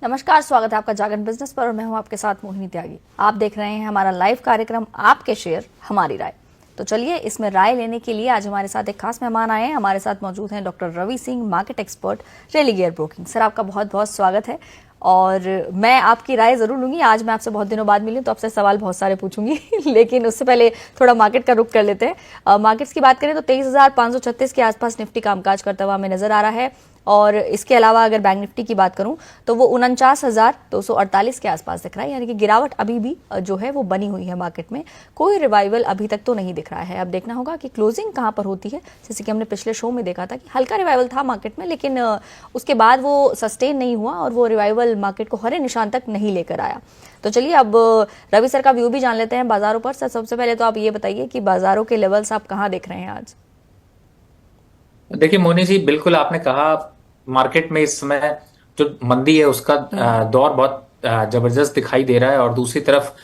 नमस्कार, स्वागत है आपका जागरण बिजनेस पर और मैं हूं आपके साथ मोहिनी त्यागी। आप देख रहे हैं हमारा लाइव कार्यक्रम आपके शेयर हमारी राय। तो चलिए इसमें राय लेने के लिए आज हमारे साथ एक खास मेहमान आए हैं। हमारे साथ मौजूद हैं doctor Ravi Singh, market expert, Religare broking. Sir, आपका बहुत बहुत स्वागत है और मैं आपकी राय जरूर लूंगी। आज मैं आपसे बहुत दिनों बाद मिली तो आपसे सवाल बहुत सारे पूछूंगी लेकिन उससे पहले थोड़ा मार्केट का रुख कर लेते हैं। मार्केट्स की बात करें तो 23,536 के आसपास निफ्टी कामकाज करता हुआ हमें नजर आ रहा है और इसके अलावा अगर बैंक निफ्टी की बात करूं तो वो 49,248 के आसपास दिख रहा है, यानी कि गिरावट अभी भी जो है वो बनी हुई है मार्केट में। कोई रिवाइवल अभी तक तो नहीं दिख रहा है। अब देखना होगा कि क्लोजिंग कहां पर होती है। जैसे कि हमने पिछले शो में देखा था कि हल्का रिवाइवल था मार्केट में, लेकिन उसके बाद वो सस्टेन नहीं हुआ और वो रिवाइवल मार्केट को हरे निशान तक नहीं लेकर आया। तो चलिए अब रवि सर का व्यू भी जान लेते हैं बाजारों पर। सर, सबसे पहले तो आप ये बताइए कि बाजारों के लेवल्स आप कहाँ देख रहे हैं आज? देखिए मोनी जी, बिल्कुल आपने कहा। मार्केट में इस समय जो मंदी है उसका दौर बहुत जबरदस्त दिखाई दे रहा है। और दूसरी तरफ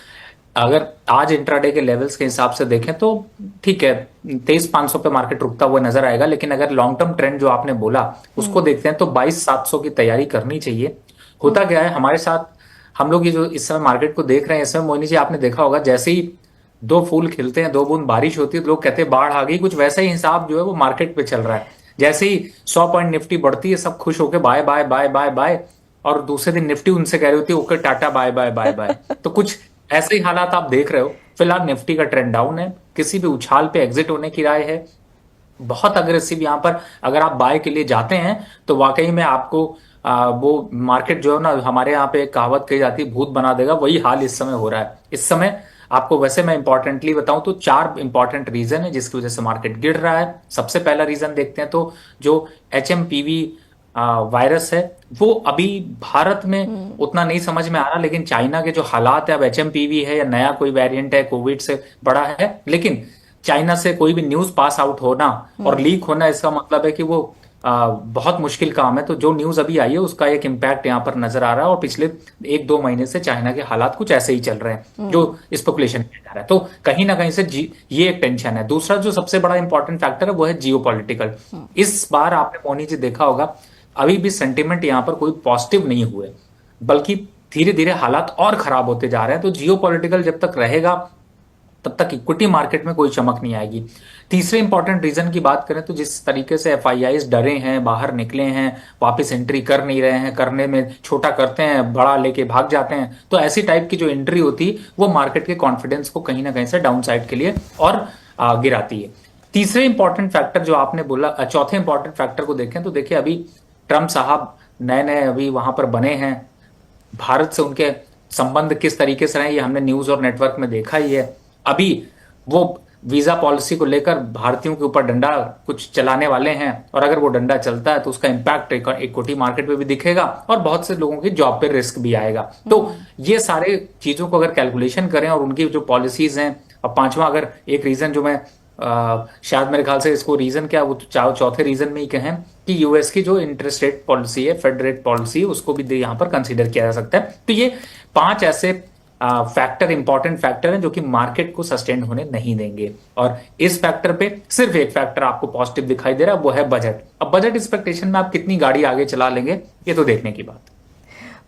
अगर आज इंट्राडे के लेवल्स के हिसाब से देखें तो ठीक है, 23,500 पे मार्केट रुकता हुआ नजर आएगा। लेकिन अगर लॉन्ग टर्म ट्रेंड जो आपने बोला उसको देखते हैं तो 22,700 की तैयारी करनी चाहिए। होता क्या है हमारे साथ, हम लोग ये जो इस समय मार्केट को देख रहे हैं, इसमें मोनी जी आपने देखा होगा, जैसे ही दो फूल खिलते हैं, दो बूंद बारिश होती है तो लोग कहते हैं बाढ़ आ गई। कुछ वैसा ही हिसाब जो है वो मार्केट पे चल रहा है। जैसे ही 100 पॉइंट निफ्टी बढ़ती है सब खुश होके bye bye bye bye bye, और दूसरे दिन निफ्टी उनसे कह रही होती है okay tata bye bye bye bye. तो कुछ ऐसे ही हालात आप देख रहे हो। फिलहाल निफ्टी का ट्रेंड डाउन है, किसी भी उछाल पे एग्जिट होने की राय है। बहुत अग्रेसिव यहां पर अगर आप बाय के लिए जाते हैं तो वाकई में आपको वो मार्केट जो है ना, हमारे यहाँ पे एक कहावत कही जाती है, भूत बना देगा। वही हाल इस समय हो रहा है। इस समय आपको वैसे मैं इंपॉर्टेंटली बताऊं तो 4 इंपॉर्टेंट रीजन है जिसकी वजह से मार्केट गिर रहा है। सबसे पहला रीजन देखते हैं तो जो HMPV वायरस है वो अभी भारत में उतना नहीं समझ में आ रहा, लेकिन चाइना के जो हालात है, अब HMPV है या नया कोई वेरिएंट है, कोविड से बड़ा है, लेकिन चाइना से कोई भी न्यूज पास आउट होना और लीक होना, इसका मतलब है कि वो बहुत मुश्किल काम है। तो जो न्यूज अभी आई है उसका एक इम्पैक्ट यहाँ पर नजर आ रहा है। और पिछले 1-2 महीने से चाइना के हालात कुछ ऐसे ही चल रहे हैं जो स्पेकुलेशन किया जा रहा है। तो कहीं ना कहीं से ये एक टेंशन है। दूसरा जो सबसे बड़ा इंपॉर्टेंट फैक्टर है वो है जियो पॉलिटिकल। इस बार आपने मोनी जी देखा होगा, अभी भी सेंटिमेंट यहाँ पर कोई पॉजिटिव नहीं हुए, बल्कि धीरे धीरे हालात और खराब होते जा रहे हैं। तो जियो पॉलिटिकल जब तक रहेगा तब तक इक्विटी मार्केट में कोई चमक नहीं आएगी। तीसरे इंपॉर्टेंट रीजन की बात करें तो जिस तरीके से FIIs डरे हैं, बाहर निकले हैं, वापस एंट्री कर नहीं रहे हैं, करने में छोटा करते हैं, बड़ा लेके भाग जाते हैं, तो ऐसी टाइप की जो एंट्री होती वो मार्केट के कॉन्फिडेंस को कहीं ना कहीं से डाउन साइड के लिए और गिराती है। तीसरे इंपॉर्टेंट फैक्टर जो आपने बोला, चौथे इंपॉर्टेंट फैक्टर को देखें तो देखिए अभी ट्रम्प साहब नए नए अभी वहां पर बने हैं। भारत से उनके संबंध किस तरीके से रहे ये हमने न्यूज और नेटवर्क में देखा ही है। अभी वो वीजा पॉलिसी को लेकर भारतीयों के ऊपर डंडा कुछ चलाने वाले हैं, और अगर वो डंडा चलता है तो उसका इंपैक्ट इक्विटी मार्केट पे भी दिखेगा और बहुत से लोगों की जॉब पे रिस्क भी आएगा। तो ये सारे चीजों को अगर कैलकुलेशन करें और उनकी जो पॉलिसीज हैं, और पांचवा अगर एक रीजन जो मैं शायद मेरे ख्याल से इसको रीजन क्या वो चौथे रीजन में ही कहें कि यूएस की जो इंटरेस्ट रेट पॉलिसी है, फेड रेट पॉलिसी है, उसको भी यहां पर कंसीडर किया जा सकता है। तो ये 5 ऐसे फैक्टर, इंपॉर्टेंट फैक्टर हैं जो कि मार्केट को सस्टेन होने नहीं देंगे। और इस फैक्टर पे सिर्फ एक फैक्टर आपको पॉजिटिव दिखाई दे रहा है, वो है बजट। अब बजट एक्सपेक्टेशन में आप कितनी गाड़ी आगे चला लेंगे ये तो देखने की बात है।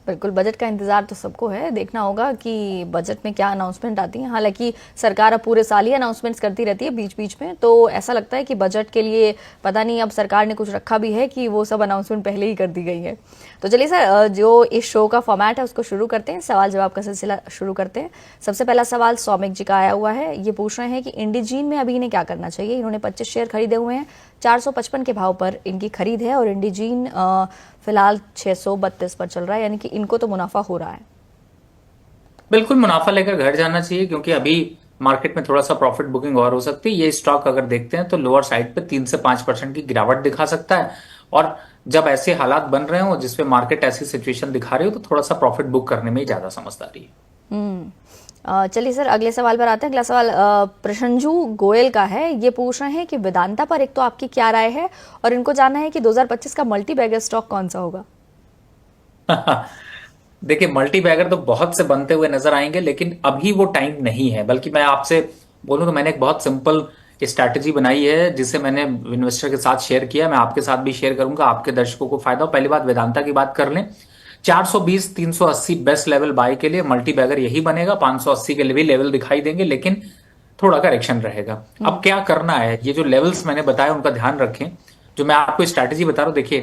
बिल्कुल, बजट का इंतजार तो सबको है। देखना होगा कि बजट में क्या अनाउंसमेंट आती है। हालांकि सरकार अब पूरे साल ही अनाउंसमेंट्स करती रहती है बीच बीच में, तो ऐसा लगता है कि बजट के लिए पता नहीं अब सरकार ने कुछ रखा भी है कि वो सब अनाउंसमेंट पहले ही कर दी गई है। तो चलिए सर, जो इस शो का फॉर्मेट है उसको शुरू करते हैं, सवाल जवाब का सिलसिला शुरू करते हैं। सबसे पहला सवाल सौमिक जी का आया हुआ है। ये पूछ रहे हैं कि इंडिजीन में अभी इन्हें क्या करना चाहिए। इन्होंने 25 शेयर खरीदे हुए हैं, 455 के भाव पर इनकी खरीद है और इंडिजीन फिलहाल 632 पर चल रहा है, यानी कि इनको तो मुनाफा हो रहा है। बिल्कुल मुनाफा लेकर घर जाना चाहिए, क्योंकि अभी मार्केट में थोड़ा सा प्रॉफिट बुकिंग और हो सकती है। ये स्टॉक अगर देखते हैं तो लोअर साइड पे 3 से 5% की गिरावट दिखा सकता है। और जब ऐसे हालात बन रहे हो जिसपे मार्केट ऐसी सिचुएशन दिखा रही हो तो थोड़ा सा प्रॉफिट बुक करने में ही ज्यादा समझदारी है। चलिए सर, अगले सवाल पर आते हैं। अगला सवाल प्रशंजू गोयल का है। ये पूछ रहे हैं कि वेदांता पर एक तो आपकी क्या राय है, और इनको जानना है कि 2025 का मल्टी बैगर स्टॉक कौन सा होगा। देखिए मल्टी बैगर तो बहुत से बनते हुए नजर आएंगे, लेकिन अभी वो टाइम नहीं है। बल्कि मैं आपसे बोलूं तो मैंने एक बहुत सिंपल स्ट्रैटेजी बनाई है जिसे मैंने इन्वेस्टर के साथ शेयर किया, मैं आपके साथ भी शेयर करूंगा, आपके दर्शकों को फायदा हो। पहली बात वेदांता की बात कर लें। 420 380 बेस्ट लेवल बाय के लिए, मल्टी बैगर यही बनेगा। 580 के लिए भी लेवल दिखाई देंगे, लेकिन थोड़ा करेक्शन रहेगा। अब क्या करना है, ये जो लेवल्स मैंने बताया उनका ध्यान रखें। जो मैं आपको स्ट्रैटेजी बता रहा हूं, देखिए,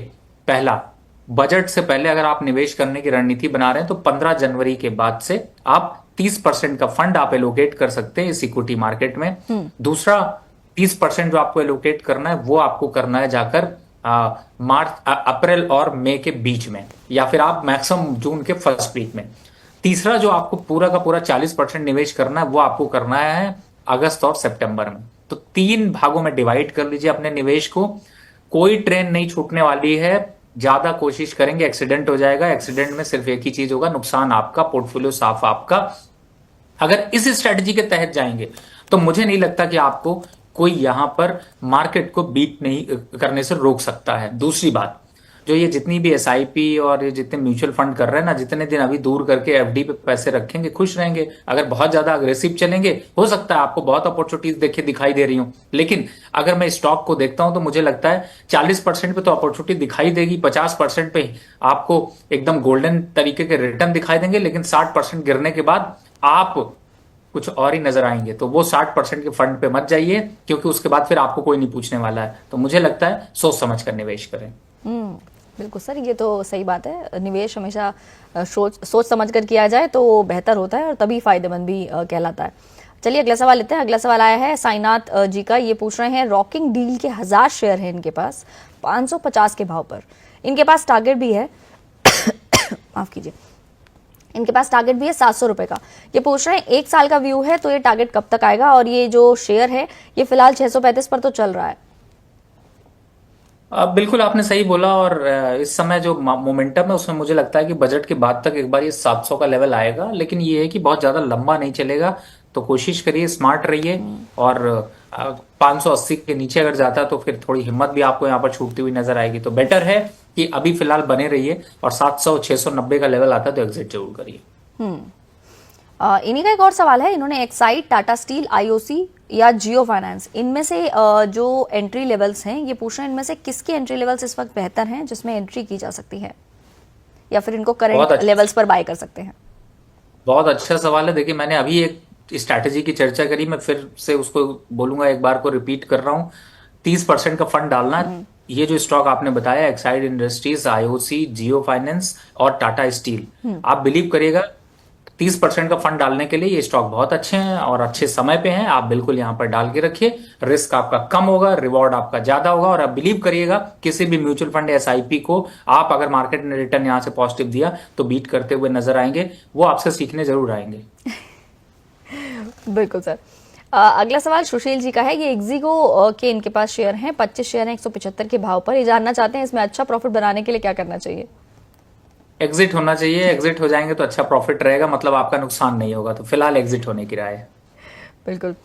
पहला, बजट से पहले अगर आप निवेश करने की रणनीति बना रहे हैं तो 15 जनवरी के बाद से आप 30% का फंड आप एलोकेट कर सकते हैं इस इक्विटी मार्केट में। दूसरा, 30% जो आपको एलोकेट करना है वो आपको करना है जाकर अप्रैल और मई के बीच में, या फिर आप मैक्सिमम जून के फर्स्ट वीक में। तीसरा, जो आपको पूरा का पूरा 40% निवेश करना है वो आपको करना है अगस्त और सितंबर में। तो 3 भागों में डिवाइड कर लीजिए अपने निवेश को। कोई ट्रेन नहीं छूटने वाली है, ज्यादा कोशिश करेंगे एक्सीडेंट हो जाएगा। एक्सीडेंट में सिर्फ एक ही चीज होगा, नुकसान आपका, पोर्टफोलियो साफ आपका। अगर इस स्ट्रेटजी के तहत जाएंगे तो मुझे नहीं लगता कि आपको कोई यहां पर मार्केट को बीट नहीं करने से रोक सकता है। दूसरी बात, जो ये जितनी भी एसआईपी और ये जितने म्यूचुअल फंड कर रहे हैं ना, जितने दिन अभी दूर करके एफडी पे पैसे रखेंगे खुश रहेंगे। अगर बहुत ज्यादा अग्रेसिव चलेंगे, हो सकता है आपको बहुत अपॉर्चुनिटीज देखे दिखाई दे रही हूं, लेकिन अगर मैं स्टॉक को देखता हूं तो मुझे लगता है 40% पे तो अपॉर्चुनिटी दिखाई देगी, 50% पे आपको एकदम गोल्डन तरीके के रिटर्न दिखाई देंगे, लेकिन 60% गिरने के बाद आप कुछ और ही नजर आएंगे। तो वो 60% के फंड पे मत जाइए, क्योंकि उसके बाद फिर आपको कोई नहीं पूछने वाला है। तो मुझे लगता है सोच समझ कर निवेश करें। बिल्कुल सर, ये तो सही बात है। निवेश हमेशा सोच समझ कर किया जाए तो बेहतर होता है और तभी फायदेमंद भी कहलाता है। चलिए अगला सवाल लेते हैं। अगला सवाल आया है साईनाथ जी का। ये पूछ रहे हैं, रॉकिंग डील के 1000 शेयर हैं इनके पास 550 के भाव पर। इनके पास टारगेट भी है माफ कीजिए, इनके पास टारगेट भी है 700 रुपए का। ये पूछ रहे हैं 1 साल का व्यू है तो ये टारगेट कब तक आएगा, और ये जो शेयर है ये फिलहाल 635 पर तो चल रहा है। बिल्कुल आपने सही बोला, और इस समय जो मोमेंटम है उसमें मुझे लगता है कि बजट के बाद तक एक बार ये 700 का लेवल आएगा, लेकिन ये है कि बहुत ज्यादा लंबा नहीं चलेगा। तो कोशिश करिए, स्मार्ट रहिए, और 580 के नीचे अगर जाता है तो फिर थोड़ी हिम्मत भी आपको यहाँ पर छूटती हुई नजर आएगी। तो बेटर है कि अभी फिलहाल बने रहिए, और 700 690 का लेवल आता है तो एग्जिट जरूर करिए। इन्हीं का एक और सवाल है। इन्होंने एक्साइड, टाटा स्टील, आईओसी या जियो फाइनेंस, इनमें से जो एंट्री लेवल्स हैं ये पूछ रहे हैं, इनमें से किसके एंट्री लेवल्स इस वक्त बेहतर हैं जिसमें एंट्री की जा सकती है, या फिर इनको करंट लेवल्स पर बाय कर सकते हैं? बहुत अच्छा सवाल है। देखिए, मैंने अभी एक स्ट्रैटेजी की चर्चा करी, मैं फिर से उसको बोलूंगा, एक बार को रिपीट कर रहा हूं। 30% का फंड डालना है। ये जो स्टॉक आपने बताया, एक्साइड इंडस्ट्रीज, आईओसी, जियो फाइनेंस और टाटा स्टील, आप बिलीव करिएगा 30% का फंड डालने के लिए ये स्टॉक बहुत अच्छे हैं और अच्छे समय पे हैं। आप बिल्कुल यहां पर डाल के रखिए, रिस्क आपका कम होगा, रिवॉर्ड आपका ज्यादा होगा। और आप बिलीव करिएगा, किसी भी म्यूचुअल फंड एसआईपी को आप अगर मार्केट ने रिटर्न यहां से पॉजिटिव दिया तो बीट करते हुए नजर आएंगे। वो आपसे सीखने जरूर आएंगे। बिल्कुल सर। अगला सवाल सुशील जी का है। ये एक्जिगो के इनके पास शेयर हैं, 25 शेयर हैं 175 के भाव पर। ये जानना चाहते हैं इसमें अच्छा प्रॉफिट बनाने के लिए क्या करना चाहिए? एग्जिट होना चाहिए। एग्जिट हो जाएंगे तो अच्छा प्रॉफिट रहेगा, मतलब आपका नुकसान नहीं होगा। तो फिलहाल एग्जिट होने की राय है। बिल्कुल।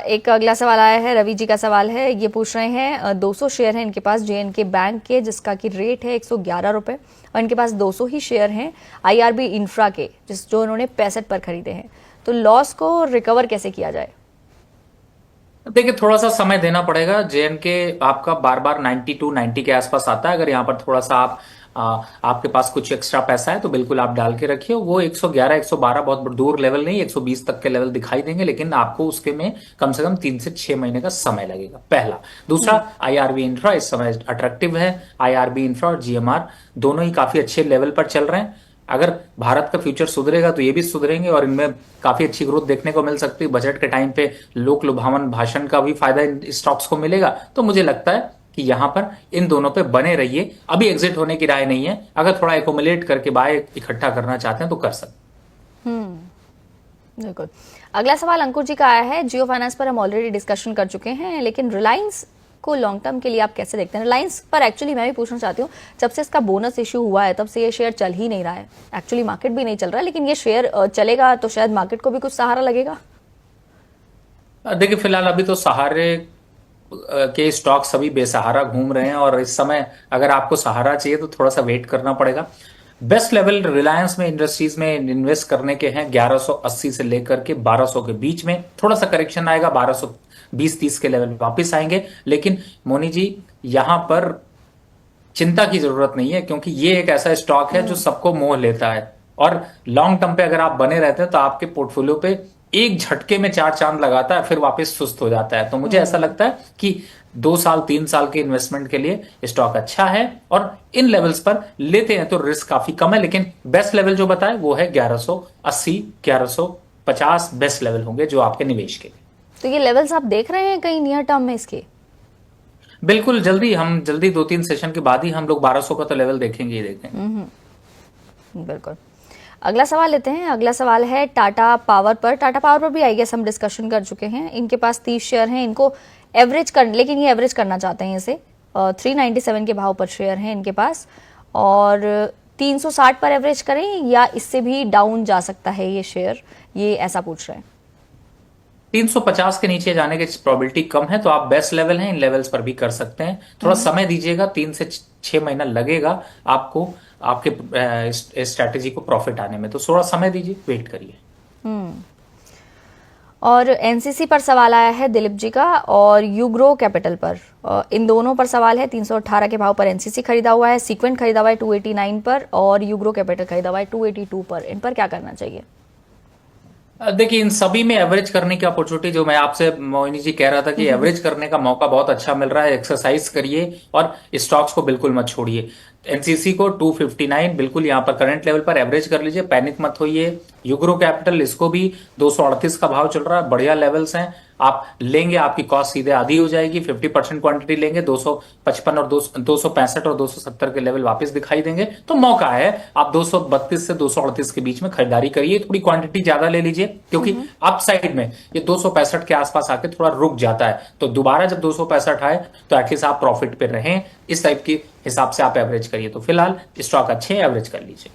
एक अगला सवाल आया है, रवि जी का सवाल है। ये पूछ रहे हैं 200 शेयर हैं इनके पास जेएनके बैंक के, जिसका की रेट है 111 रुपए, और इनके पास 200 ही शेयर हैं आईआरबी इंफ्रा के, जो इन्होंने 65 पर खरीदे हैं। तो लॉस को रिकवर कैसे किया जाए? देखिए, थोड़ा सा समय देना पड़ेगा। जेएनके आपका बार बार 92 90 के आसपास आता है। अगर यहाँ पर थोड़ा सा आपके पास कुछ एक्स्ट्रा पैसा है तो बिल्कुल आप डाल के रखिए। वो 111 112 बहुत दूर लेवल नहीं, 120 तक के लेवल दिखाई देंगे, लेकिन आपको उसके में कम से कम 3 से 6 महीने का समय लगेगा, पहला। दूसरा, आईआरबी इंफ्रा इस समय अट्रैक्टिव है। आईआरबी इंफ्रा और जीएमआर दोनों ही काफी अच्छे लेवल पर चल रहे हैं। अगर भारत का फ्यूचर सुधरेगा तो ये भी सुधरेंगे, और इनमें काफी अच्छी ग्रोथ देखने को मिल सकती है। बजट के टाइम पे लोक लुभावन भाषण का भी फायदा इन स्टॉक्स को मिलेगा। तो मुझे लगता है कि यहां पर इन दोनों पे बने रहिए। अभी एग्जिट होने की राय नहीं है। अगर थोड़ा एकोमुलेट करके बाय इकट्ठा करना चाहते हैं तो कर सकते। बिल्कुल। अगला सवाल अंकुर जी का आया है। जियो फाइनेंस पर हम ऑलरेडी डिस्कशन कर चुके हैं, लेकिन रिलायंस को लॉन्ग टर्म के लिए आप कैसे देखते हैं? रिलायंस पर एक्चुअली मैं भी पूछना चाहती हूँ, जब से इसका बोनस इश्यू हुआ है तब से ये शेयर चल ही नहीं रहा है। एक्चुअली मार्केट भी नहीं चल रहा है, लेकिन ये शेयर चलेगा तो शायद मार्केट को भी कुछ सहारा लगेगा। देखिए, फिलहाल अभी तो सहारे के स्टॉक सभी बेसहारा घूम रहे हैं, और इस समय अगर आपको सहारा चाहिए तो थोड़ा सा वेट करना पड़ेगा। बेस्ट लेवल रिलायंस में, इंडस्ट्रीज में इन्वेस्ट करने के हैं 1180 से लेकर के 1200 के बीच में। थोड़ा सा करेक्शन आएगा, 1220-30 के लेवल वापस आएंगे। लेकिन मोनी जी, यहां पर चिंता की जरूरत नहीं है, क्योंकि ये एक ऐसा स्टॉक है जो सबको मोह लेता है। और लॉन्ग टर्म पे अगर आप बने रहते हैं तो आपके पोर्टफोलियो पे एक झटके में चार चांद लगाता है, फिर वापस सुस्त हो जाता है। तो मुझे ऐसा लगता है कि 2 साल 3 साल के इन्वेस्टमेंट के लिए स्टॉक अच्छा है, और इन लेवल्स पर लेते हैं तो रिस्क काफी कम है। लेकिन बेस्ट लेवल जो बताए वो है 1180 1150 बेस्ट लेवल होंगे जो आपके निवेश के लिए। तो ये लेवल्स आप देख रहे हैं कहीं नियर टर्म में इसके? बिल्कुल, जल्दी 2-3 सेशन के बाद ही हम लोग 1200 का तो लेवल देखेंगे ही देखेंगे। बिल्कुल। अगला सवाल लेते हैं। अगला सवाल है टाटा पावर पर। टाटा पावर पर भी आई गेस हम डिस्कशन कर चुके हैं। इनके पास 30 शेयर हैं, इनको एवरेज कर, लेकिन ये एवरेज करना चाहते हैं इसे। 397 के भाव पर शेयर हैं इनके पास, और 360 पर एवरेज करें या इससे भी डाउन जा सकता है ये शेयर, ये ऐसा पूछ रहे हैं। 350 के नीचे जाने की प्रोबेबिलिटी कम है, तो आप बेस्ट लेवल हैं, इन लेवल्स पर भी कर सकते हैं। थोड़ा समय दीजिएगा, 3 से 6 महीना लगेगा आपको आपके स्ट्रैटेजी को प्रॉफिट आने में, तो थोड़ा समय दीजिए, वेट करिए। और एनसीसी पर सवाल आया है दिलीप जी का, और यूग्रो कैपिटल पर। इन दोनों पर सवाल है। 318 के भाव पर एनसीसी खरीदा हुआ है, सीक्वेंट खरीदा हुआ है 289 पर, और यूग्रो कैपिटल खरीदा हुआ है 282 पर। इन पर क्या करना चाहिए? देखिए, इन सभी में एवरेज करने की अपॉर्चुनिटी, जो मैं आपसे मोहिनी जी कह रहा था कि एवरेज करने का मौका बहुत अच्छा मिल रहा है। एक्सरसाइज करिए और स्टॉक्स को बिल्कुल मत छोड़िए। एनसीसी को 259 बिल्कुल यहाँ पर करंट लेवल पर एवरेज कर लीजिए, पैनिक मत होइए। यूग्रो कैपिटल, इसको भी 238 का भाव चल रहा है, बढ़िया लेवल्स हैं। आप लेंगे, आपकी कॉस्ट सीधे आधी हो जाएगी। 50% क्वांटिटी लेंगे, 255 और 265 और 270 के लेवल वापस दिखाई देंगे, तो मौका है। आप 232 से 238 के बीच में खरीदारी करिए, थोड़ी क्वांटिटी ज्यादा ले लीजिए, क्योंकि अप साइड में ये 265 के आसपास आके थोड़ा रुक जाता है। तो दोबारा जब 265 आए तो एटलीस्ट आप प्रॉफिट पे रहें, इस टाइप के हिसाब से आप एवरेज करिए। तो फिलहाल स्टॉक अच्छे, एवरेज कर लीजिए।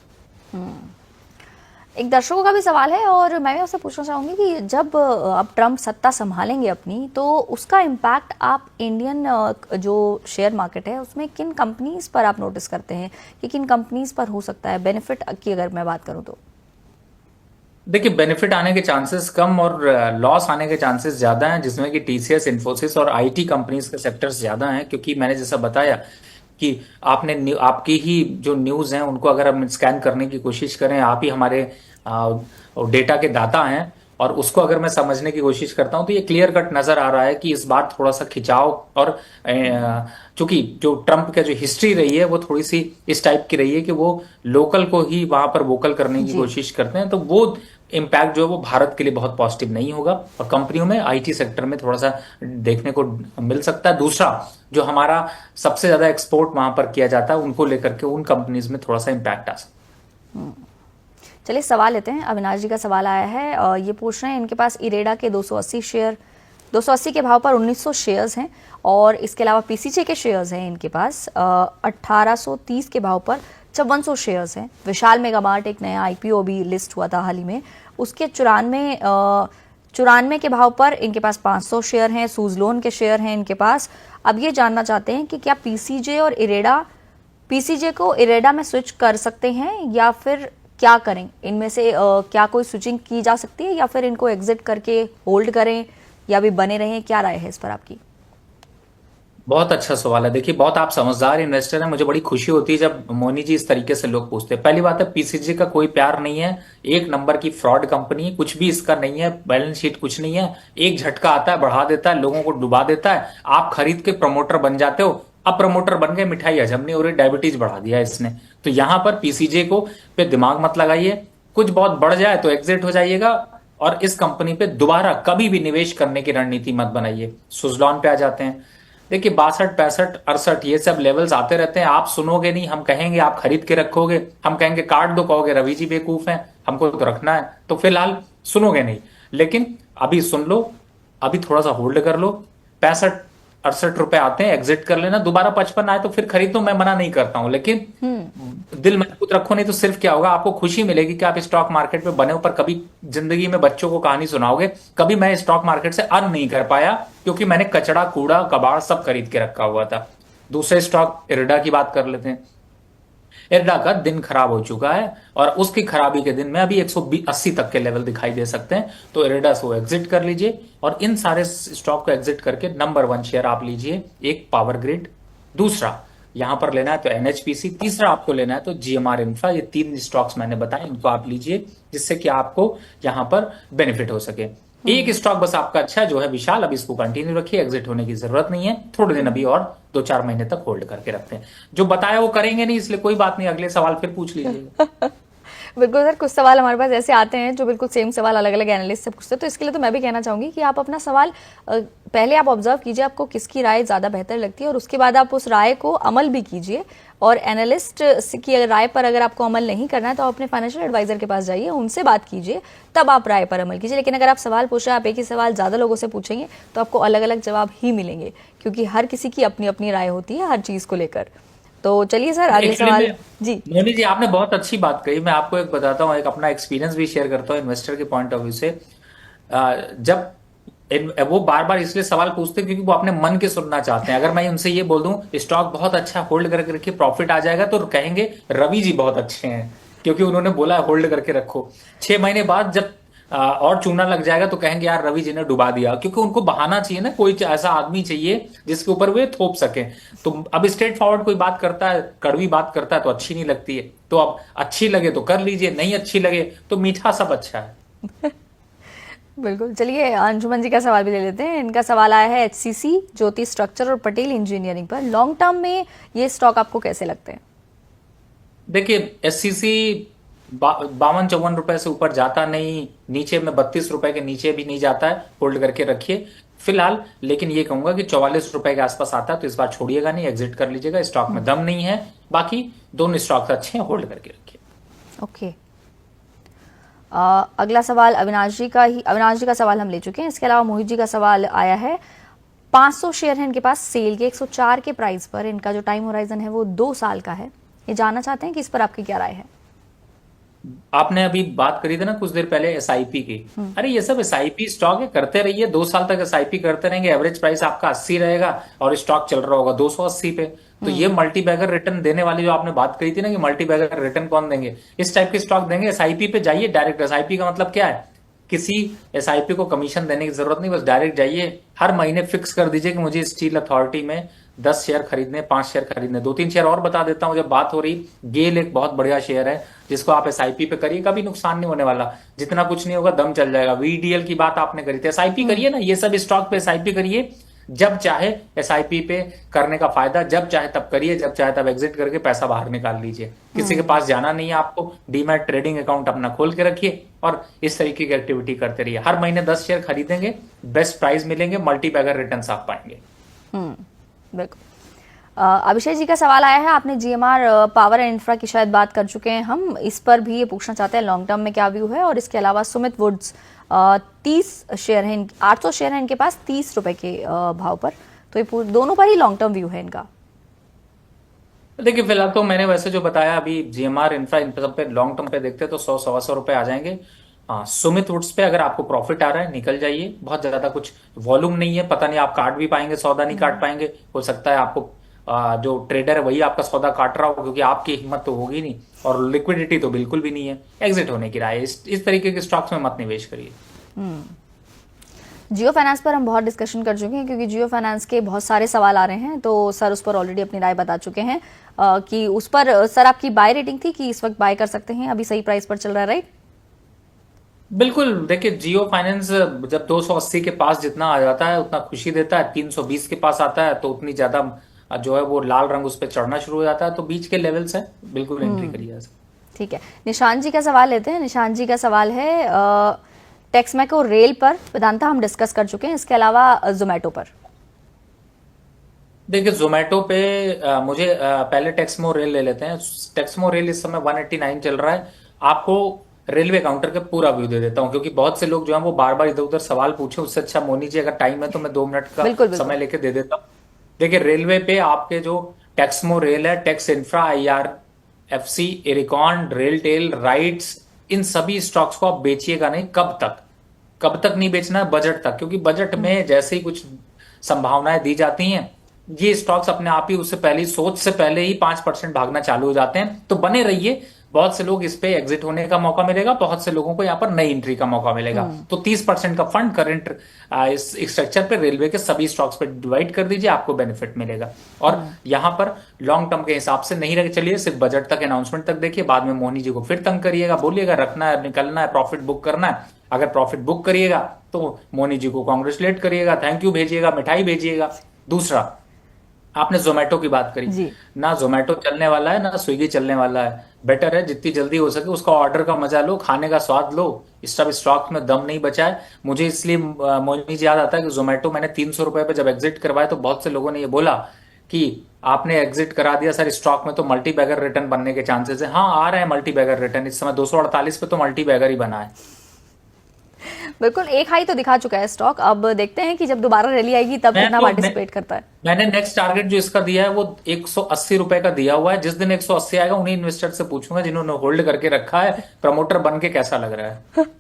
एक दर्शकों का भी सवाल है, और मैं भी आपसे पूछना चाहूंगी कि जब अब ट्रम्प सत्ता संभालेंगे अपनी, तो उसका इम्पैक्ट आप इंडियन जो शेयर मार्केट है उसमें किन कंपनीज पर आप नोटिस करते हैं कि किन कंपनीज पर हो सकता है बेनिफिट की? अगर मैं बात करूं तो देखिए, बेनिफिट आने के चांसेस कम और लॉस आने के चांसेस ज्यादा हैं, जिसमें कि टीसीएस, इन्फोसिस और आईटी कंपनीज के सेक्टर्स ज्यादा हैं। क्योंकि मैंने जैसा बताया कि आपकी ही जो न्यूज हैं उनको अगर हम स्कैन करने की कोशिश करें, आप ही हमारे डेटा के दाता हैं, और उसको अगर मैं समझने की कोशिश करता हूं तो ये क्लियर कट नजर आ रहा है कि इस बार थोड़ा सा खिंचाव, और चूंकि जो ट्रम्प का जो हिस्ट्री रही है वो थोड़ी सी इस टाइप की रही है कि वो लोकल को ही वहां पर वोकल करने की कोशिश करते हैं, तो वो इम्पैक्ट जो है वो भारत के लिए बहुत पॉजिटिव नहीं होगा, और कंपनियों में आईटी सेक्टर में थोड़ा सा देखने को मिल सकता है। दूसरा, जो हमारा सबसे ज्यादा एक्सपोर्ट वहां पर किया जाता है, उनको लेकर के उन कंपनीज में थोड़ा सा इम्पैक्ट आ सकता है। चलिए सवाल लेते हैं। अविनाश जी का सवाल आया है, और ये पूछ रहे हैं इनके पास इरेडा के 280 शेयर, 280 के भाव पर 1900 शेयर्स हैं, और इसके अलावा पीसीजे के शेयर्स हैं इनके पास 1830 के भाव पर 5400 शेयर्स हैं। विशाल मेगामार्ट एक नया आईपीओ भी लिस्ट हुआ था हाल ही में, उसके 94 के भाव पर इनके पास 500 शेयर हैं। सूजलोन के शेयर हैं इनके पास। अब ये जानना चाहते हैं कि क्या पीसीजे और इरेडा, पीसीजे को इरेडा में स्विच कर सकते हैं या फिर क्या करें? इनमें से क्या कोई स्विचिंग की जा सकती है, या फिर इनको एग्जिट करके होल्ड करें, या भी बने रहें? क्या राय है इस पर आपकी? बहुत अच्छा सवाल है। देखिए, बहुत आप समझदार इन्वेस्टर हैं, मुझे बड़ी खुशी होती है जब मोनी जी इस तरीके से लोग पूछते हैं। पहली बात है, पीसीजी का कोई प्यार नहीं है, एक नंबर की फ्रॉड कंपनी, कुछ भी इसका नहीं है, बैलेंस शीट कुछ नहीं है, एक झटका आता है, बढ़ा देता है, लोगों को डुबा देता है, आप खरीद के प्रमोटर बन जाते हो। अब प्रमोटर बन गए, मिठाई हजम नहीं हो रही, डायबिटीज बढ़ा दिया इसने। तो यहां पर पीसीजे को पे दिमाग मत लगाइए, कुछ बहुत बढ़ जाए तो एग्जिट हो जाइएगा, और इस कंपनी पे दोबारा कभी भी निवेश करने की रणनीति मत बनाइए। सुजलॉन पे आ जाते हैं। देखिए, 62 65 68 ये सब लेवल्स आते रहते हैं, आप सुनोगे नहीं, हम कहेंगे आप खरीद के रखोगे, हम कहेंगे काट दो, कहोगे रवि जी बेवकूफ हैं, हमको तो रखना है, तो फिलहाल सुनोगे नहीं। लेकिन अभी सुन लो, अभी थोड़ा सा होल्ड कर लो। 65 68 रुपए आते हैं, एग्जिट कर लेना, दोबारा 55 आए तो फिर खरीदो, मैं मना नहीं करता हूं, लेकिन दिल मजबूत रखो, नहीं तो सिर्फ क्या होगा, आपको खुशी मिलेगी कि आप स्टॉक मार्केट में बने हो, पर कभी जिंदगी में बच्चों को कहानी सुनाओगे, कभी मैं स्टॉक मार्केट से अर्न नहीं कर पाया क्योंकि मैंने कचड़ा कूड़ा कबाड़ सब खरीद के रखा हुआ था। दूसरे स्टॉक इरडा की बात कर लेते हैं। इरडा का दिन खराब हो चुका है, और उसकी खराबी के दिन में अभी 180 तक के लेवल दिखाई दे सकते हैं, तो इरडा को एग्जिट कर लीजिए, और इन सारे स्टॉक को एग्जिट करके नंबर 1 शेयर आप लीजिए, एक पावर ग्रिड। दूसरा, यहाँ पर लेना है तो एनएचपीसी, तीसरा आपको लेना है तो जीएमआर इंफ्रा। ये 3 स्टॉक्स मैंने बताए, इनको आप लीजिए जिससे कि आपको यहाँ पर बेनिफिट हो सके। एक स्टॉक बस आपका अच्छा है जो है विशाल, अभी इसको कंटिन्यू रखिए, एग्जिट होने की जरूरत नहीं है, थोड़े दिन अभी और 2-4 महीने तक होल्ड करके रखते हैं। जो बताया वो करेंगे नहीं, इसलिए कोई बात नहीं, अगले सवाल फिर पूछ लीजिएगा। बिल्कुल सर, कुछ सवाल हमारे पास ऐसे आते हैं जो बिल्कुल सेम सवाल अलग अलग एनालिस्ट से पूछते हैं, तो इसके लिए तो मैं भी कहना चाहूंगी कि आप अपना सवाल पहले आप ऑब्जर्व कीजिए आपको किसकी राय ज़्यादा बेहतर लगती है, और उसके बाद आप उस राय को अमल भी कीजिए। और एनालिस्ट की राय पर अगर आपको अमल नहीं करना है तो आप अपने फाइनेंशियल एडवाइजर के पास जाइए, उनसे बात कीजिए, तब आप राय पर अमल कीजिए। लेकिन अगर आप सवाल पूछ रहे हैं, आप एक ही सवाल ज़्यादा लोगों से पूछेंगे तो आपको अलग अलग जवाब ही मिलेंगे, क्योंकि हर किसी की अपनी अपनी राय होती है हर चीज़ को लेकर। तो चलिए सर, अगले सवाल। जी मोनी जी, आपने बहुत अच्छी बात कही। मैं आपको एक बताता हूँ, एक अपना एक्सपीरियंस भी शेयर करता हूँ इन्वेस्टर के पॉइंट ऑफ व्यू से। जब वो बार बार इसलिए सवाल पूछते हैं क्योंकि वो अपने मन के सुनना चाहते हैं। अगर मैं उनसे ये बोल दूं स्टॉक बहुत अच्छा होल्ड करके रखिए प्रॉफिट आ जाएगा, तो कहेंगे रवि जी बहुत अच्छे हैं क्योंकि उन्होंने बोला होल्ड करके रखो। 6 महीने बाद जब और चूना लग जाएगा तो कहेंगे यार रवि जी ने डुबा दिया, क्योंकि उनको बहाना चाहिए ना, कोई ऐसा आदमी चाहिए जिसके ऊपर वे थोप सके। तो अब स्ट्रेट फॉरवर्ड कोई बात करता है, कड़वी बात करता है तो अच्छी नहीं लगती है। तो अब अच्छी लगे तो कर लीजिए, नहीं अच्छी लगे तो मीठा सब अच्छा है। बिल्कुल। चलिए अंजुमन जी का सवाल भी ले लेते हैं। इनका सवाल आया है एचसीसी, ज्योति स्ट्रक्चर और पटेल इंजीनियरिंग पर। लॉन्ग टर्म में ये स्टॉक आपको कैसे लगते हैं? देखिए एससीसी 52-54 रुपए से ऊपर जाता नहीं, नीचे में 32 रुपए के नीचे भी नहीं जाता है, होल्ड करके रखिए फिलहाल। लेकिन ये कहूंगा कि 44 रुपए के आसपास आता है तो इस बार छोड़िएगा नहीं, एग्जिट कर लीजिएगा, स्टॉक में दम नहीं है। बाकी दोनों स्टॉक्स अच्छे हैं, होल्ड करके रखिए। ओके। अगला सवाल अविनाश जी का सवाल हम ले चुके हैं। इसके अलावा मोहित जी का सवाल आया है। 500 शेयर है इनके पास सेल के 104 के प्राइस पर। इनका जो टाइम होराइजन है वो 2 साल का है। ये जानना चाहते हैं कि इस पर आपकी क्या राय है? आपने अभी बात करी थी ना कुछ देर पहले एसआईपी की। अरे ये सब एसआईपी स्टॉक है, करते रहिए, 2 साल तक एसआईपी करते रहेंगे, एवरेज प्राइस आपका 80 रहेगा और स्टॉक चल रहा होगा 280 पे। तो ये मल्टी बैगर रिटर्न देने वाली जो आपने बात करी थी ना कि मल्टी बैगर रिटर्न कौन देंगे, इस टाइप के स्टॉक देंगे। एसआईपी पे जाइए डायरेक्ट। एसआईपी का मतलब क्या है? किसी एसआईपी को कमीशन देने की जरूरत नहीं, बस डायरेक्ट जाइए, हर महीने फिक्स कर दीजिए कि मुझे स्टील अथॉरिटी में 10 शेयर खरीदने, 5 शेयर खरीदने। 2-3 शेयर और बता देता हूं जब बात हो रही। गेल एक बहुत बढ़िया शेयर है जिसको आप एसआईपी पे करिए, कभी नुकसान नहीं होने वाला, जितना कुछ नहीं होगा दम चल जाएगा। वीडीएल की बात आपने करी थी, एसआईपी करिए ना, ये सब स्टॉक पे एसआईपी करिए, जब चाहे एसआईपी पे करने का फायदा, जब चाहे तब करिए, जब चाहे तब एग्जिट करके पैसा बाहर निकाल लीजिए। किसी के पास जाना नहीं है आपको, डीमैट ट्रेडिंग अकाउंट अपना खोल के रखिए और इस तरीके की एक्टिविटी करते रहिए। हर महीने 10 शेयर खरीदेंगे, बेस्ट प्राइस मिलेंगे, मल्टी बैगर रिटर्न आप पाएंगे। बिल्कुल। अभिषेक जी का सवाल आया है। आपने जीएमआर पावर एंड इंफ्रा की शायद बात कर चुके हैं, हम इस पर भी ये पूछना चाहते हैं लॉन्ग टर्म में क्या व्यू है। और इसके अलावा सुमित वुड्स 30 शेयर हैं, 800 शेयर हैं इनके पास 30 रुपए के भाव पर। तो ये दोनों पर ही लॉन्ग टर्म व्यू है इनका। देखिए फिलहाल तो मैंने वैसे जो बताया अभी जीएमआर इंफ्रा, इन सब पे लॉन्ग टर्म पे देखते हैं तो 100-125 रुपए आ जाएंगे। हाँ, सुमित वुड्स पे अगर आपको प्रॉफिट आ रहा है निकल जाइए, बहुत ज्यादा कुछ वॉल्यूम नहीं है, पता नहीं आप काट भी पाएंगे, सौदा नहीं काट पाएंगे, हो सकता है आपको जो ट्रेडर है वही आपका सौदा काट रहा हो, क्योंकि आपकी हिम्मत तो होगी नहीं और लिक्विडिटी तो बिल्कुल भी नहीं है। एग्जिट होने की राय, इस तरीके के स्टॉक्स में मत निवेश करिए। जियो फाइनेंस पर हम बहुत डिस्कशन कर चुके हैं, क्योंकि जियो फाइनेंस के बहुत सारे सवाल आ रहे हैं, तो सर उस पर ऑलरेडी अपनी राय बता चुके हैं कि उस पर सर आपकी बाय रेटिंग थी कि इस वक्त बाय कर सकते हैं, अभी सही प्राइस पर चल रहा है, राइट? बिल्कुल। देखिए जियो फाइनेंस जब 280 के पास जितना आ जाता है उतना खुशी देता है, 320 के पास आता है तो उतनी ज्यादा जो है वो लाल रंग उस पर चढ़ना शुरू हो जाता है। तो बीच के लेवल्स है, बिल्कुल एंट्री करिए। ठीक है, निशांत जी का सवाल लेते हैं। निशांत जी का सवाल है टेक्समैको रेल पर, वेदांता हम डिस्कस कर चुके हैं, इसके अलावा जोमेटो पर। देखिए जोमेटो पे मुझे पहले टेक्समो रेल ले लेते हैं। टेक्समो रेल इस समय 189 चल रहा है। आपको रेलवे काउंटर के पूरा व्यू दे देता हूं, क्योंकि बहुत से लोग जो है वो बार बार इधर उधर सवाल पूछे, उससे अच्छा मोनी जी अगर टाइम है तो मैं 2 मिनट का समय लेके दे देता हूं। देखिए रेलवे पे आपके जो टेक्समो रेल है, Tex infra, IRFC, Ircon, RailTel, RITES, इन सभी स्टॉक्स को आप बेचिएगा नहीं। कब तक नहीं बेचना है? बजट तक, क्योंकि बजट में जैसे ही कुछ संभावनाएं दी जाती हैं ये स्टॉक्स अपने आप ही उससे पहले सोच से पहले ही 5% भागना चालू हो जाते हैं। तो बने रहिए, बहुत से लोग इस पे एग्जिट होने का मौका मिलेगा, बहुत से लोगों को यहाँ पर नई एंट्री का मौका मिलेगा। तो 30% का फंड करंट इस स्ट्रक्चर पे रेलवे के सभी स्टॉक्स पे डिवाइड कर दीजिए, आपको बेनिफिट मिलेगा। और यहाँ पर लॉन्ग टर्म के हिसाब से नहीं चलिए, सिर्फ बजट तक, अनाउंसमेंट तक देखिए, बाद में मोहनी जी को फिर तंग करिएगा, बोलिएगा रखना है, निकलना है, प्रॉफिट बुक करना है। अगर प्रॉफिट बुक करिएगा तो मोनी जी को कांग्रेचुलेट करिएगा, थैंक यू भेजिएगा, मिठाई भेजिएगा। दूसरा, आपने जोमेटो की बात करी, जी। ना जोमेटो चलने वाला है ना स्विगी चलने वाला है। बेटर है जितनी जल्दी हो सके उसका ऑर्डर का मजा लो, खाने का स्वाद लो, इस सब स्टॉक में दम नहीं बचा है। मुझे इसलिए मोहिनी जी याद आता है कि जोमेटो मैंने 300 रुपए पे जब एग्जिट करवाया तो बहुत से लोगों ने ये बोला कि आपने एग्जिट करा दिया सर, स्टॉक में तो मल्टी बैगर रिटर्न बनने के चांसेस है। हाँ, आ रहे हैं मल्टी बैगर रिटर्न, इस समय 248 पे तो मल्टी बैगर ही बना है। बिल्कुल, एक हाई तो दिखा चुका है स्टॉक, अब देखते हैं कि जब दोबारा रैली आएगी तब कितना पार्टिसिपेट करता है। मैंने नेक्स्ट टारगेट जो इसका दिया है वो 180 रुपए का दिया हुआ है। जिस दिन 180 आएगा उन्हीं इन्वेस्टर से पूछूंगा जिन्होंने होल्ड करके रखा है, प्रमोटर बन के कैसा लग रहा है।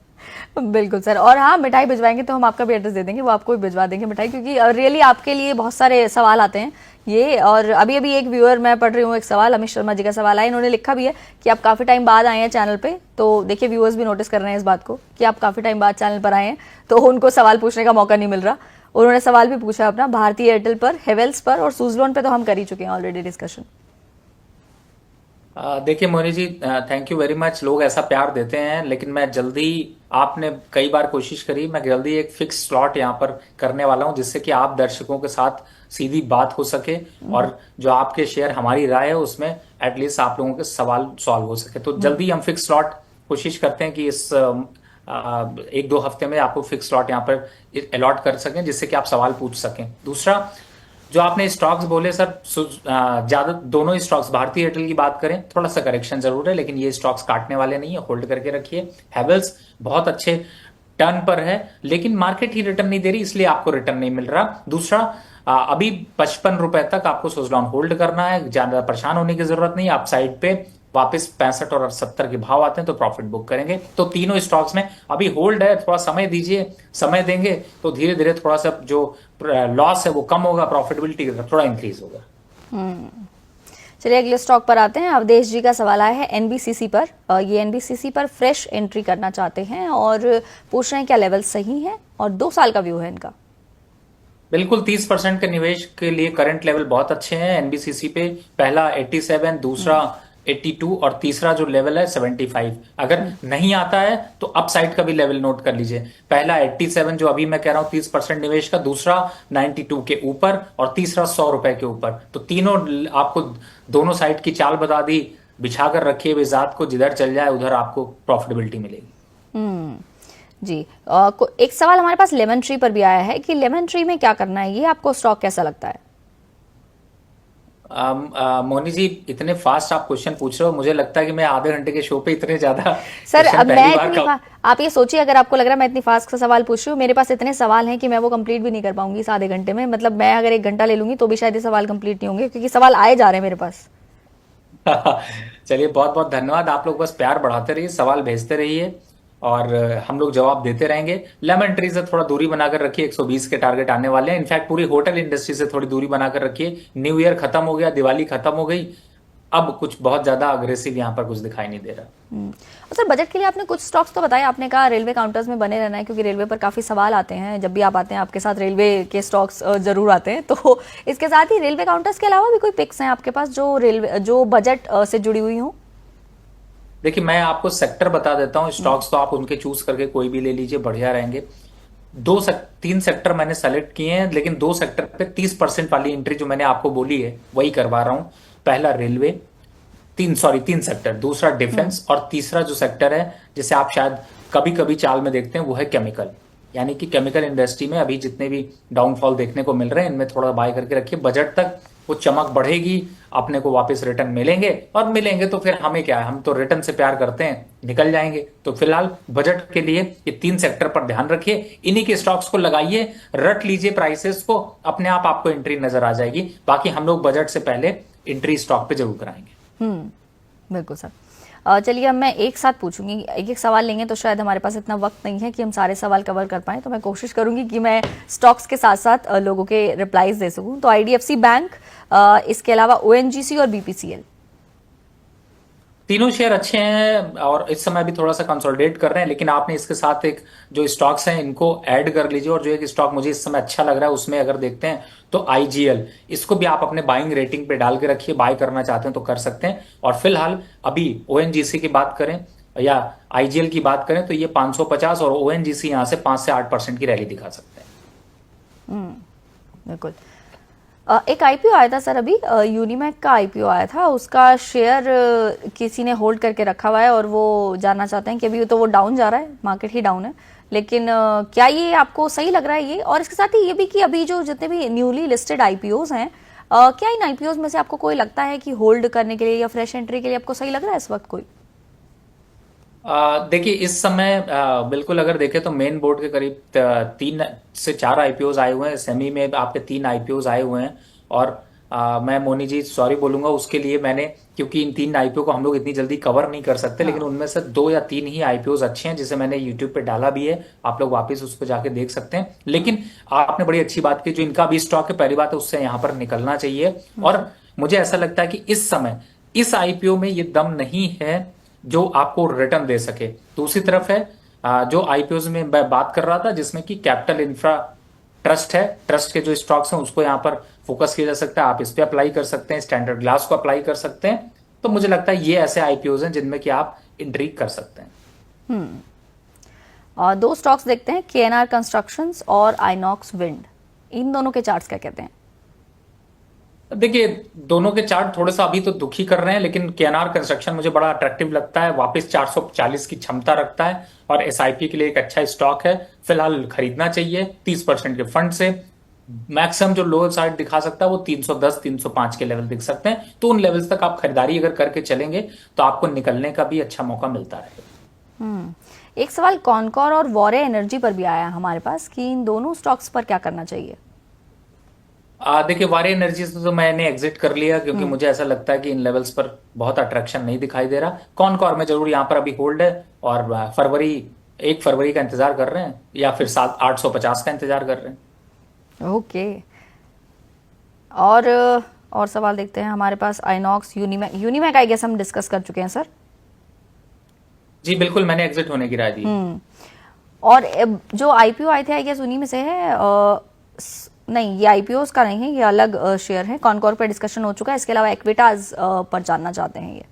बिल्कुल सर, और हाँ, मिठाई भिजवाएंगे तो हम आपका भी एड्रेस दे देंगे, वो आपको भी भिजवा देंगे मिठाई, क्योंकि रियली आपके लिए बहुत सारे सवाल आते हैं ये। और अभी अभी एक व्यूअर, मैं पढ़ रही हूँ एक सवाल, अमित शर्मा जी का सवाल है, इन्होंने लिखा भी है कि आप काफी टाइम बाद आए हैं चैनल पे, तो देखिए व्यूअर्स भी नोटिस कर रहे हैं इस बात को कि आप काफी टाइम बाद चैनल पर आए हैं, तो उनको सवाल पूछने का मौका नहीं मिल रहा। उन्होंने सवाल भी पूछा अपना भारतीय एयरटेल पर, हेवेल्स पर और सुजलोन पे तो हम कर ही चुके हैं ऑलरेडी डिस्कशन। देखिए मोनी जी, थैंक यू वेरी मच। लोग ऐसा प्यार देते हैं, लेकिन मैं जल्दी, आपने कई बार कोशिश करी, मैं जल्दी एक फिक्स स्लॉट यहाँ पर करने वाला हूँ जिससे कि आप दर्शकों के साथ सीधी बात हो सके और जो आपके शेयर, हमारी राय है उसमें एटलीस्ट आप लोगों के सवाल सॉल्व हो सके। तो जल्दी हम फिक्स स्लॉट कोशिश करते हैं कि इस 1-2 हफ्ते में आपको फिक्स स्लॉट यहाँ पर अलॉट कर सकें जिससे कि आप सवाल पूछ सकें। दूसरा, जो आपने स्टॉक्स बोले सर, ज्यादा दोनों ही स्टॉक्स, भारतीय एयरटेल की बात करें थोड़ा सा करेक्शन जरूर है, लेकिन ये स्टॉक्स काटने वाले नहीं है, होल्ड करके रखिए। हैवेल्स बहुत अच्छे टर्न पर है, लेकिन मार्केट ही रिटर्न नहीं दे रही, इसलिए आपको रिटर्न नहीं मिल रहा। दूसरा, अभी 55 रुपए तक आपको सुजलॉन होल्ड करना है, ज्यादा परेशान होने की जरूरत नहीं। आप साइड पे वापस 65 और 70 के भाव आते हैं तो प्रॉफिट बुक करेंगे। तो तीनों स्टॉक्स में अभी होल्ड है, थोड़ा समय दीजिए, समय देंगे तो धीरे धीरे थोड़ा सा जो लॉस है वो कम होगा, प्रॉफिटेबिलिटी थोड़ा इंक्रीज होगा। चलिए अगले स्टॉक पर आते हैं। अवधेश जी का सवाल आया है एनबीसीसी पर। ये एनबीसीसी पर फ्रेश एंट्री करना चाहते हैं और पूछ रहे हैं क्या लेवल सही है और 2 साल का व्यू है इनका। बिल्कुल, 30% के निवेश के लिए करंट लेवल बहुत अच्छे हैं एनबीसीसी पे। पहला 87, दूसरा 82 और तीसरा जो लेवल है 75। अगर नहीं आता है तो अपसाइड का भी लेवल नोट कर लीजिए। पहला 87 जो अभी मैं कह रहा हूं 30% निवेश का, दूसरा 92 के ऊपर और तीसरा 100 रुपए के ऊपर। तो तीनों आपको दोनों साइड की चाल बता दी, बिछा कर रखिए हुए जात को, जिधर चल जाए उधर आपको प्रॉफिटेबिलिटी मिलेगी। जी, एक सवाल हमारे पास लेमन ट्री पर भी आया है कि लेमन ट्री में क्या करना है, ये आपको स्टॉक कैसा लगता है? मोनी जी, इतने फास्ट आप क्वेश्चन पूछ रहे हो, मुझे लगता है कि मैं आधे घंटे के शो पे इतने ज्यादा सर, अब मैं आप ये सोचिए, अगर आपको लग रहा है मैं इतनी फास्ट का सवाल पूछ रही हूँ, मेरे पास इतने सवाल हैं कि मैं वो कंप्लीट भी नहीं कर पाऊंगी इस आधे घंटे में। मतलब मैं अगर 1 घंटा ले लूंगी तो भी शायद ये सवाल कंप्लीट नहीं होंगे, क्योंकि सवाल आए जा रहे हैं मेरे पास। चलिए, बहुत बहुत धन्यवाद। आप लोग बस प्यार बढ़ाते रहिए, सवाल भेजते रहिए और हम लोग जवाब देते रहेंगे। लेमन ट्री से थोड़ा दूरी बनाकर रखिए, 120 के टारगेट आने वाले हैं। इनफैक्ट पूरी होटल इंडस्ट्री से थोड़ी दूरी बनाकर रखिए। न्यू ईयर खत्म हो गया, दिवाली खत्म हो गई, अब कुछ बहुत ज्यादा अग्रेसिव यहाँ पर कुछ दिखाई नहीं दे रहा। और सर, बजट के लिए आपने कुछ स्टॉक्स तो बताए, आपने कहा रेलवे काउंटर्स में बने रहना है, क्योंकि रेलवे पर काफी सवाल आते हैं। जब भी आप आते हैं आपके साथ रेलवे के स्टॉक्स जरूर आते हैं, तो इसके साथ ही रेलवे काउंटर्स के अलावा भी कोई पिक्स हैं आपके पास जो रेलवे, जो बजट से जुड़ी हुई हो? देखिए, मैं आपको सेक्टर बता देता हूँ, स्टॉक्स तो आप उनके चूज करके कोई भी ले लीजिए, बढ़िया रहेंगे। 3 सेक्टर मैंने सेलेक्ट किए हैं, लेकिन 2 सेक्टर पे 30% वाली एंट्री जो मैंने आपको बोली है वही करवा रहा हूं। पहला रेलवे, 3 सेक्टर, दूसरा डिफेंस और तीसरा जो सेक्टर है जिसे आप शायद कभी कभी चाल में देखते हैं वो है केमिकल। यानी कि केमिकल इंडस्ट्री में अभी जितने भी डाउनफॉल देखने को मिल रहे हैं इनमें थोड़ा बाय करके रखिए। बजट तक वो चमक बढ़ेगी, अपने को वापस रिटर्न मिलेंगे, और मिलेंगे तो फिर हमें क्या है, हम तो रिटर्न से प्यार करते हैं, निकल जाएंगे। तो फिलहाल बजट के लिए ये 3 सेक्टर पर ध्यान रखिए, इन्हीं के स्टॉक्स को लगाइए, रट लीजिए प्राइसेस को, अपने आप आपको एंट्री नजर आ जाएगी। बाकी हम लोग बजट से पहले एंट्री स्टॉक पे जरूर कराएंगे। बिल्कुल सर। चलिए, अब मैं एक साथ पूछूंगी, एक एक सवाल लेंगे तो शायद हमारे पास इतना वक्त नहीं है कि हम सारे सवाल कवर कर पाएं, तो मैं कोशिश करूंगी कि मैं स्टॉक्स के साथ साथ लोगों के रिप्लाईज दे सकूं। तो आईडीएफसी बैंक, इसके अलावा ओएनजीसी और बीपीसीएल। तीनों शेयर अच्छे हैं और इस समय भी थोड़ा सा कंसोलिडेट कर रहे हैं, लेकिन आपने इसके साथ एक जो स्टॉक्स हैं इनको ऐड कर लीजिए। और जो एक स्टॉक मुझे इस समय अच्छा लग रहा है उसमें अगर देखते हैं तो आईजीएल, इसको भी आप अपने बाइंग रेटिंग पे डाल के रखिए, बाय करना चाहते हैं तो कर सकते हैं। और फिलहाल अभी ओएनजीसी की बात करें या आईजीएल की बात करें तो ये 550 और ओएनजीसी यहां से 5 से 8% की रैली दिखा सकते हैं। बिल्कुल। एक आईपीओ आया था सर अभी, यूनिमैक का आईपीओ आया था, उसका शेयर किसी ने होल्ड करके रखा हुआ है और वो जानना चाहते हैं कि अभी तो वो डाउन जा रहा है, मार्केट ही डाउन है, लेकिन क्या ये आपको सही लग रहा है ये? और इसके साथ ही ये भी कि अभी जो जितने भी न्यूली लिस्टेड आईपीओज हैं, क्या इन आईपीओज में से आपको कोई लगता है कि होल्ड करने के लिए या फ्रेश एंट्री के लिए आपको सही लग रहा है इस वक्त कोई? देखिए इस समय बिल्कुल अगर देखें तो मेन बोर्ड के करीब 3 से 4 आईपीओज आए हुए हैं, सेमी में आपके 3 आईपीओज आए हुए हैं। और मैं मोनी जी सॉरी बोलूंगा उसके लिए, मैंने क्योंकि इन 3 आईपीओ को हम लोग इतनी जल्दी कवर नहीं कर सकते, लेकिन उनमें से 2 या 3 ही आईपीओज अच्छे हैं जिसे मैंने यूट्यूब पे डाला भी है, आप लोग वापस उस पर जाके देख सकते हैं। लेकिन आपने बड़ी अच्छी बात की, जो इनका भी स्टॉक है पहली बात है उससे यहाँ पर निकलना चाहिए। और मुझे ऐसा लगता है कि इस समय इस आईपीओ में ये दम नहीं है जो आपको रिटर्न दे सके। दूसरी तरफ है जो आईपीओ में मैं बात कर रहा था जिसमें कि कैपिटल इंफ्रा ट्रस्ट है, ट्रस्ट के जो स्टॉक्स हैं उसको यहाँ पर फोकस किया जा सकता है, आप इस पे अप्लाई कर सकते हैं, स्टैंडर्ड ग्लास को अप्लाई कर सकते हैं। तो मुझे लगता है ये ऐसे आईपीओ हैं जिनमें कि आप एंट्री कर सकते हैं। और दो स्टॉक्स देखते हैं, केएनआर कंस्ट्रक्शंस और आइनॉक्स विंड, इन दोनों के चार्ट्स क्या कहते हैं? देखिए दोनों के चार्ट थोड़ा सा अभी तो दुखी कर रहे हैं, लेकिन केएनआर कंस्ट्रक्शन मुझे बड़ा अट्रैक्टिव लगता है, वापस 440 की क्षमता रखता है और एसआईपी के लिए एक अच्छा स्टॉक है, फिलहाल खरीदना चाहिए 30% के फंड से। मैक्सिमम जो लोअर साइड दिखा सकता है वो 310 305 के लेवल दिख सकते हैं, तो उन लेवल्स तक आप खरीदारी अगर करके चलेंगे तो आपको निकलने का भी अच्छा मौका मिलता है। एक सवाल कॉनकॉर और वॉरे एनर्जी पर भी आया हमारे पास कि इन दोनों स्टॉक्स पर क्या करना चाहिए? देखिए वारे एनर्जी से तो मैंने एग्जिट कर लिया क्योंकि मुझे ऐसा लगता है कि इन लेवल्स पर बहुत अट्रैक्शन नहीं दिखाई दे रहा। कॉनकॉर में जरूर यहाँ पर अभी होल्ड है और 1 फरवरी का इंतजार कर रहे हैं या फिर 850 का इंतजार कर रहे हैं। ओके। और सवाल देखते हैं हमारे पास, आइनॉक्स, यूनिमैक आई गेस हम डिस्कस कर चुके हैं सर। जी बिल्कुल, मैंने एग्जिट होने की राय दी। और जो आईपीओ आए थे आई गेस उन्हीं में से है, नहीं ये आईपीओ का नहीं है, ये अलग शेयर है। कॉनकॉर पर डिस्कशन हो चुका है, इसके अलावा इक्विटास पर जानना चाहते हैं ये।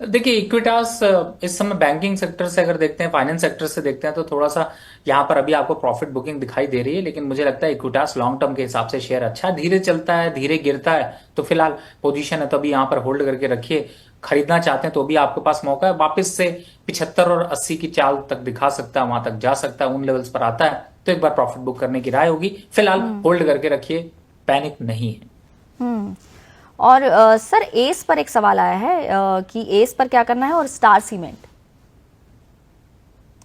देखिए इक्विटास इस समय बैंकिंग सेक्टर से अगर देखते हैं, फाइनेंस सेक्टर से देखते हैं तो थोड़ा सा यहाँ पर अभी आपको प्रॉफिट बुकिंग दिखाई दे रही है, लेकिन मुझे लगता है इक्विटास लॉन्ग टर्म के हिसाब से शेयर अच्छा है, धीरे चलता है धीरे गिरता है, तो फिलहाल पोजीशन है तो अभी यहाँ पर होल्ड करके रखिए। खरीदना चाहते हैं तो अभी आपके पास मौका है, वापस से 75 और 80 की चाल तक दिखा सकता है, वहां तक जा सकता है, उन लेवल्स पर आता है तो एक बार प्रॉफिट बुक करने की राय होगी। फिलहाल होल्ड करके रखिए, पैनिक नहीं है। और सर एस पर एक सवाल आया है कि एस पर क्या करना है, और स्टार सीमेंट।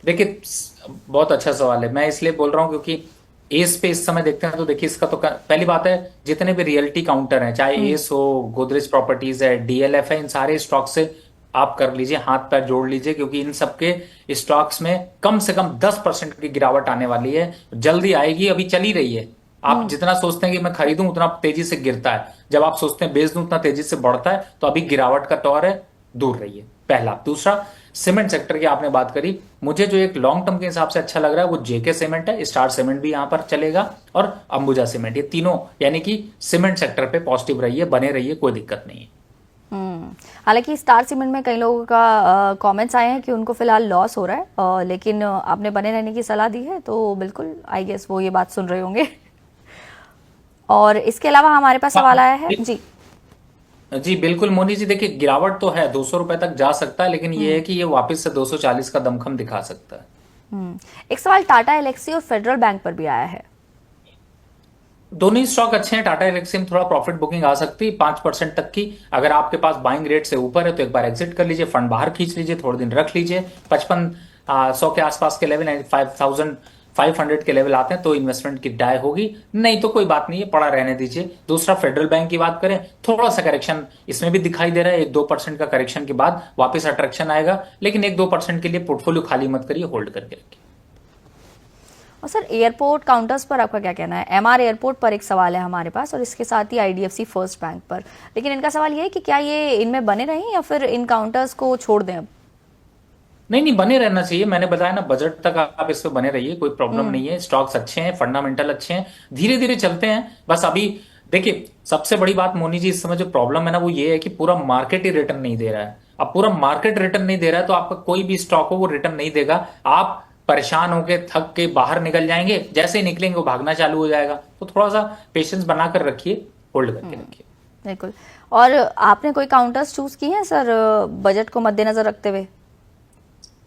देखिए बहुत अच्छा सवाल है, मैं इसलिए बोल रहा हूं क्योंकि एस पे इस समय देखते हैं तो देखिए इसका तो पहली बात है जितने भी रियल्टी काउंटर हैं, चाहे एस हो, गोदरेज प्रॉपर्टीज है, डीएलएफ है, इन सारे स्टॉक से आप कर लीजिए, हाथ पैर जोड़ लीजिए, क्योंकि इन सबके स्टॉक्स में कम से कम 10% की गिरावट आने वाली है, जल्दी आएगी, अभी चली रही है। आप जितना सोचते हैं कि मैं खरीदूं उतना तेजी से गिरता है, जब आप सोचते हैं बेच दूं उतना तेजी से बढ़ता है, तो अभी गिरावट का दौर है, दूर रहिए, पहला। दूसरा, सीमेंट सेक्टर की आपने बात करी, मुझे जो एक लॉन्ग टर्म के हिसाब से अच्छा लग रहा है वो जेके सीमेंट है, स्टार सीमेंट भी यहां पर चलेगा और अंबुजा सीमेंट, ये तीनों यानी कि सीमेंट सेक्टर पे पॉजिटिव रहिए, बने रहिए, कोई दिक्कत नहीं है। हालांकि स्टार सीमेंट में कई लोगों का कमेंट्स आए हैं कि उनको फिलहाल लॉस हो रहा है, लेकिन आपने बने रहने की सलाह दी है तो बिल्कुल आई गेस वो ये बात सुन रहे होंगे। और इसके अलावा हमारे पास सवाल आया है जी। जी बिल्कुल मोनी जी, देखिए गिरावट तो है, 200 रुपए तक जा सकता है, लेकिन ये है कि ये वापस से 240 का दमखम दिखा सकता है। एक सवाल टाटा एलेक्सी और फेडरल बैंक पर भी आया है। दोनों ही स्टॉक अच्छे हैं, टाटा एलेक्सी में थोड़ा प्रॉफिट बुकिंग आ सकती है 5% तक की, अगर आपके पास बाइंग रेट से ऊपर है तो एक बार एग्जिट कर लीजिए, फंड बाहर खींच लीजिए, थोड़े दिन रख लीजिए, 5500 के आसपास के लेवल 5500 के लेवल आते हैं तो इन्वेस्टमेंट की डाय होगी, नहीं तो कोई बात नहीं है, पड़ा रहने दीजिए। दूसरा, फेडरल बैंक की बात करें, थोड़ा सा करेक्शन इसमें भी दिखाई दे रहा है, 1-2% का करेक्शन के बाद वापस अट्रैक्शन आएगा, लेकिन 1-2% के लिए पोर्टफोलियो खाली मत करिए, होल्ड करके रखिए। और सर एयरपोर्ट काउंटर्स पर आपका क्या कहना है? एमआर एयरपोर्ट पर एक सवाल है हमारे पास और इसके साथ ही आईडीएफसी फर्स्ट बैंक पर, लेकिन इनका सवाल ये है कि क्या ये इनमें बने रहें या फिर इन काउंटर्स को छोड़ दें अब? नहीं नहीं, बने रहना चाहिए। मैंने बताया ना, बजट तक आप इस पे बने रहिए, कोई प्रॉब्लम नहीं है। स्टॉक्स अच्छे हैं, फंडामेंटल अच्छे हैं, धीरे धीरे चलते हैं। बस अभी देखिए, सबसे बड़ी बात मोनी जी, इस समय जो प्रॉब्लम है ना, वो ये है कि पूरा मार्केट ही रिटर्न नहीं दे रहा है। अब पूरा मार्केट रिटर्न नहीं दे रहा है तो आपका कोई भी स्टॉक हो वो रिटर्न नहीं देगा। आप परेशान होके थक के बाहर निकल जाएंगे, जैसे ही निकलेंगे वो भागना चालू हो जाएगा। तो थोड़ा सा पेशेंस बनाकर रखिए, होल्ड करके रखिए। बिल्कुल। और आपने कोई काउंटर्स चूज किए हैं सर बजट को मद्देनजर रखते हुए?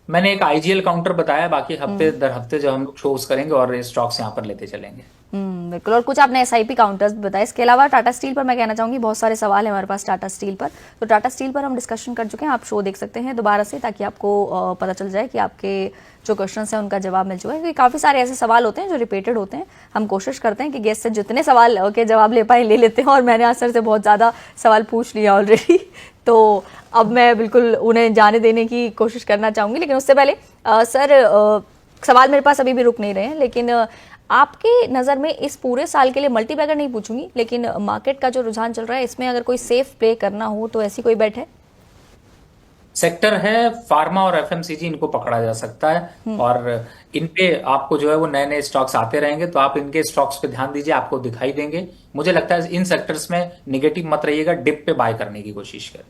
मैंने एक आईजीएल काउंटर बताया, बाकी हफ्ते दर हफ्ते जो हम लोग शोज करेंगे और स्टॉक्स यहाँ पर लेते चलेंगे। बिल्कुल। और कुछ आपने एसआईपी काउंटर्स भी बताए। इसके अलावा टाटा स्टील पर मैं कहना चाहूंगी, बहुत सारे सवाल है हमारे पास टाटा स्टील पर। तो टाटा स्टील पर हम डिस्कशन कर चुके हैं, आप शो देख सकते हैं दोबारा से, ताकि आपको पता चल जाए कि आपके जो क्वेश्चन हैं उनका जवाब मिल चुका है। क्योंकि काफ़ी सारे ऐसे सवाल होते हैं जो रिपीटेड होते हैं। हम कोशिश करते हैं कि गेस्ट से जितने सवाल के जवाब ले पाए ले लेते हैं, और मैंने आज सर से बहुत ज़्यादा सवाल पूछ लिया ऑलरेडी। तो अब मैं बिल्कुल उन्हें जाने देने की कोशिश करना चाहूँगी, लेकिन उससे पहले सर सवाल मेरे पास अभी भी रुक नहीं रहे हैं, लेकिन आपकी नज़र में इस पूरे साल के लिए मल्टी बैगर नहीं पूछूंगी, लेकिन मार्केट का जो रुझान चल रहा है इसमें अगर कोई सेफ प्ले करना हो तो ऐसी कोई बेट है? सेक्टर है फार्मा और एफएमसीजी, इनको पकड़ा जा सकता है। और इन पे आपको जो है वो नए नए स्टॉक्स आते रहेंगे, तो आप इनके स्टॉक्स पे ध्यान दीजिए, आपको दिखाई देंगे। मुझे लगता है इन सेक्टर्स में निगेटिव मत रहिएगा, डिप पे बाय करने की कोशिश करें।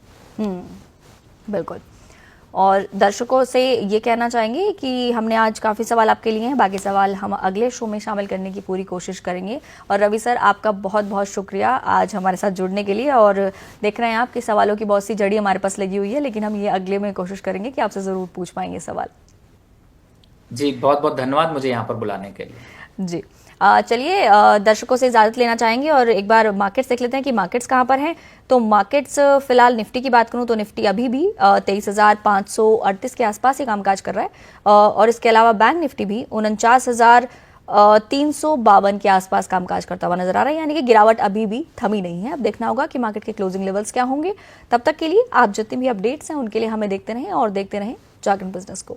बिल्कुल। और दर्शकों से ये कहना चाहेंगे कि हमने आज काफ़ी सवाल आपके लिए हैं, बाकी सवाल हम अगले शो में शामिल करने की पूरी कोशिश करेंगे। और रवि सर, आपका बहुत बहुत शुक्रिया आज हमारे साथ जुड़ने के लिए। और देख रहे हैं आपके सवालों की बहुत सी जड़ी हमारे पास लगी हुई है, लेकिन हम ये अगले में कोशिश करेंगे कि आपसे ज़रूर पूछ पाएंगे सवाल। जी बहुत बहुत धन्यवाद मुझे यहाँ पर बुलाने के लिए। जी चलिए दर्शकों से इजाजत लेना चाहेंगे और एक बार मार्केट्स देख लेते हैं कि मार्केट्स कहाँ पर हैं। तो मार्केट्स फिलहाल निफ्टी की बात करूँ तो निफ्टी अभी भी 23,538 के आसपास ही कामकाज कर रहा है, और इसके अलावा बैंक निफ्टी भी 49,352 के आसपास कामकाज करता हुआ नजर आ रहा है, यानी कि गिरावट अभी भी थमी नहीं है। अब देखना होगा कि मार्केट के क्लोजिंग लेवल्स क्या होंगे। तब तक के लिए आप जितने भी अपडेट्स हैं उनके लिए हमें देखते रहें और देखते रहें जागरण बिजनेस को।